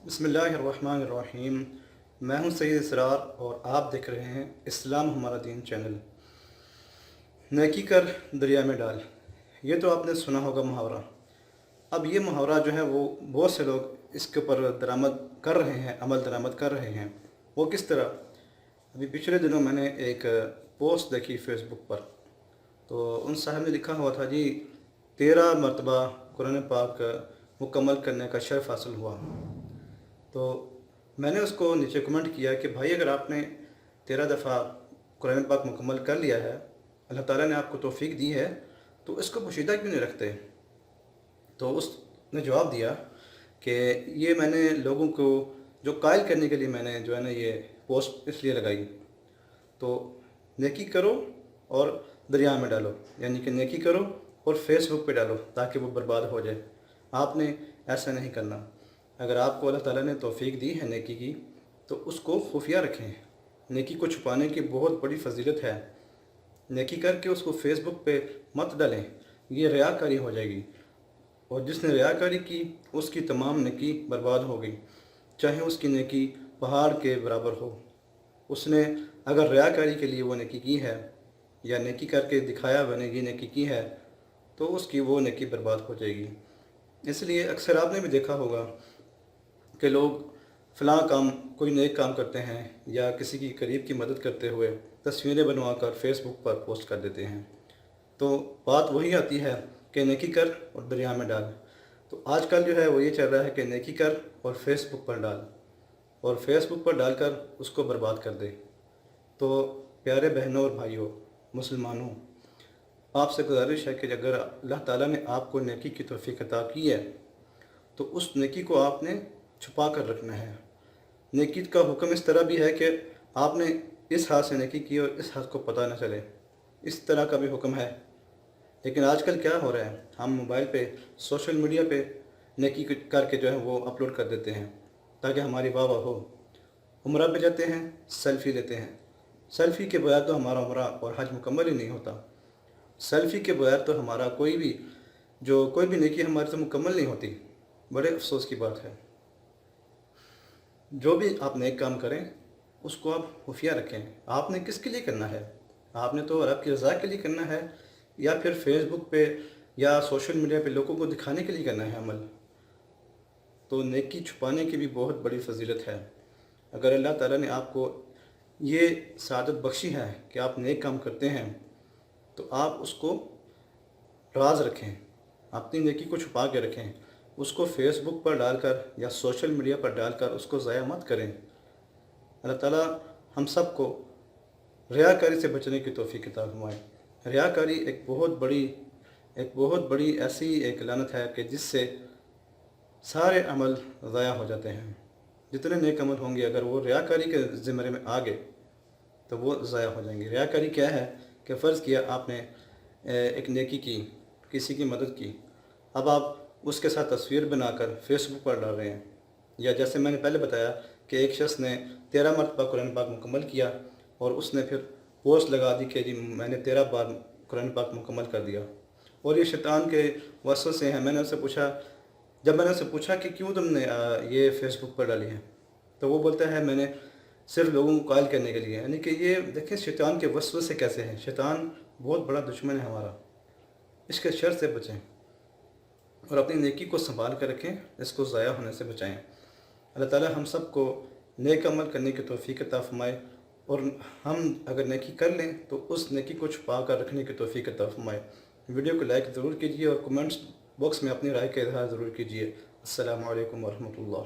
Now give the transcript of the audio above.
बिस्मिल्लाहिर्रहमानिर्रहीम। मैं हूं सैयद इसरार और आप देख रहे हैं इस्लाम हमारा दीन चैनल। नेकी कर दरिया में डाल, ये तो आपने सुना होगा मुहावरा। अब ये मुहावरा जो है वो बहुत से लोग इसके ऊपर दरामद कर रहे हैं, अमल दरामद कर रहे हैं। वो किस तरह? अभी पिछले दिनों मैंने एक पोस्ट देखी फेसबुक पर, तो उन साहब ने लिखा हुआ था जी 13 मरतबा कुरान पाक मुकम्मल करने का शर्फ हासिल हुआ। तो मैंने उसको नीचे कमेंट किया कि भाई अगर आपने 13 दफ़ा कुरान पाक मुकम्मल कर लिया है, अल्लाह ताला ने आपको तौफीक दी है, तो इसको पोशीदा क्यों नहीं रखते? तो उसने जवाब दिया कि ये मैंने लोगों को जो कायल करने के लिए मैंने जो है ना ये पोस्ट इसलिए लगाई। तो नेकी करो और दरिया में डालो, यानी कि नेकी करो और फेसबुक पे डालो ताकि वो बर्बाद हो जाए। आपने ऐसा नहीं करना। अगर आपको अल्लाह ताला ने तौफीक दी है नेकी की, तो उसको खुफिया रखें। नेकी को छुपाने की बहुत बड़ी फजीलत है। नेकी करके उसको फेसबुक पे मत डालें, ये रियाकारी हो जाएगी, और जिसने रियाकारी की उसकी तमाम नेकी बर्बाद हो गई, चाहे उसकी नेकी पहाड़ के बराबर हो। उसने अगर रियाकारी के लिए वो नेकी की है या नेकी करके दिखाया मैंने ये नेकी की है, तो उसकी वो नेकी बर्बाद हो जाएगी। इसलिए अक्सर आपने भी देखा होगा कि लोग फ़लाँ काम कोई नेक काम करते हैं या किसी की करीब की मदद करते हुए तस्वीरें बनवा कर फेसबुक पर पोस्ट कर देते हैं। तो बात वही आती है कि नेकी कर और दरिया में डाल। तो आजकल जो है वो ये चल रहा है कि नेकी कर और फेसबुक पर डाल, और फेसबुक पर डालकर उसको बर्बाद कर दे। तो प्यारे बहनों और भाइयों मुसलमानों, आपसे गुजारिश है कि अगर अल्लाह ताला ने आपको नेकी की तौफीक अता की है, तो उस नेकी को आपने छुपा कर रखना है। नेकी का हुक्म इस तरह भी है कि आपने इस हाथ से नेकी की और इस हाथ को पता न चले, इस तरह का भी हुक्म है। लेकिन आजकल क्या हो रहा है, हम मोबाइल पे सोशल मीडिया पे नेकी करके जो है वो अपलोड कर देते हैं ताकि हमारी वाह वाह हो। उम्रा पे जाते हैं, सेल्फ़ी लेते हैं। सेल्फ़ी के बगैर तो हमारा उम्रा और हज मुकम्मल ही नहीं होता। सेल्फ़ी के बगैर तो हमारा कोई भी नेकी हमारी तो मुकम्मल नहीं होती। बड़े अफसोस की बात है। जो भी आप नेक काम करें उसको आप खुफिया रखें। आपने किसके लिए करना है? आपने तो रब की रज़ा के लिए करना है, या फिर फेसबुक पे या सोशल मीडिया पे लोगों को दिखाने के लिए करना है अमल? तो नेकी छुपाने की भी बहुत बड़ी फजीलत है। अगर अल्लाह ताला ने आपको ये सआदत बख्शी है कि आप नेक काम करते हैं, तो आप उसको राज रखें, अपनी नेकी को छुपा के रखें। उसको फेसबुक पर डालकर या सोशल मीडिया पर डालकर उसको ज़ाया मत करें। अल्लाह ताला हम सब को रियाकारी से बचने की तौफीक अता फरमाए। रियाकारी एक बहुत बड़ी ऐसी एक लानत है कि जिससे सारे अमल ज़ाया हो जाते हैं। जितने नेक अमल होंगे अगर वो रियाकारी के ज़िम्मे में आ गए तो वो ज़ाया हो जाएंगे। रियाकारी क्या है कि फ़र्ज़ किया आपने एक नेकी की, किसी की मदद की, अब आप उसके साथ तस्वीर बनाकर फेसबुक पर डाल रहे हैं। या जैसे मैंने पहले बताया कि एक शख्स ने 13 मरतबा कुरान पाक मुकम्मल किया और उसने फिर पोस्ट लगा दी कि जी मैंने 13 बार कुरान पाक मुकम्मल कर दिया, और ये शैतान के वसवसे हैं। जब मैंने उससे पूछा कि क्यों तुमने ये फेसबुक पर डाली है, तो वो बोलता है मैंने सिर्फ लोगों को कायल करने के लिए। यानी कि ये देखें शैतान के वसवसे कैसे हैं। शैतान बहुत बड़ा दुश्मन है हमारा, इसके शर से बचें और अपनी नेकी को संभाल कर रखें, इसको ज़ाया होने से बचाएं। अल्लाह ताला हम सब को नेक अमल करने की तौफीक अता फरमाए, और हम अगर नेकी कर लें तो उस नेकी को छुपा कर रखने की तौफीक अता फरमाए। वीडियो को लाइक ज़रूर कीजिए और कमेंट्स बॉक्स में अपनी राय का इज़हार ज़रूर कीजिए। अस्सलामु अलैकुम वरहमतुल्लाह।